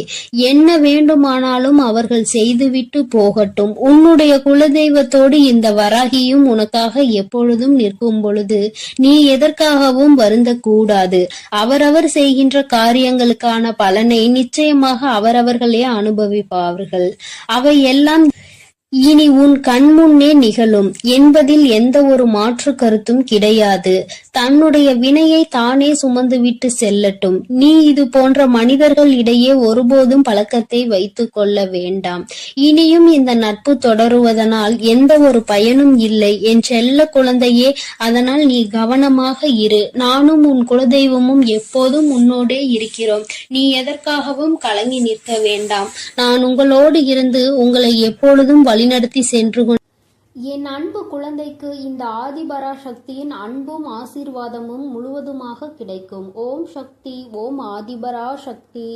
Speaker 1: என்ன வேண்டுமானாலும் அவர்கள் செய்துவிட்டு போகட்டும். உன்னுடைய குலதெய்வத்தோடு இந்த வராகியும் உனக்காக எப்பொழுதும் நிற்கும் பொழுது நீ எதற்காகவும் வருந்தக்கூடாது. அவரவர் செய்கின்ற காரியங்களுக்கான பலனை நிச்சயமாக அவரவர்களே அனுபவிப்பார்கள். அவை எல்லாம் இனி உன் கண்முன்னே நிகழும் என்பதில் எந்த ஒரு மாற்று கருத்தும் கிடையாது. தன்னுடைய வினையை தானே சுமந்துவிட்டு செல்லட்டும். நீ இது போன்ற மனிதர்கள் இடையே ஒருபோதும் பழக்கத்தை வைத்துக் கொள்ள வேண்டாம். இனியும் இந்த நட்பு தொடருவதனால் எந்த ஒரு பயனும் இல்லை என் செல்ல குழந்தையே. அதனால் நீ கவனமாக இரு. நானும் உன் குலதெய்வமும் எப்போதும் உன்னோடே இருக்கிறோம். நீ எதற்காகவும் கலங்கி நிற்க வேண்டாம். நான் உங்களோடு இருந்து உங்களை எப்பொழுதும் வழிநடத்தி சென்று
Speaker 2: என் அன்பு குழந்தைக்கு இந்த ஆதிபராசக்தியின் அன்பும் ஆசீர்வாதமும் முழுவதுமாக கிடைக்கும். ஓம் சக்தி, ஓம் ஆதிபராசக்தி.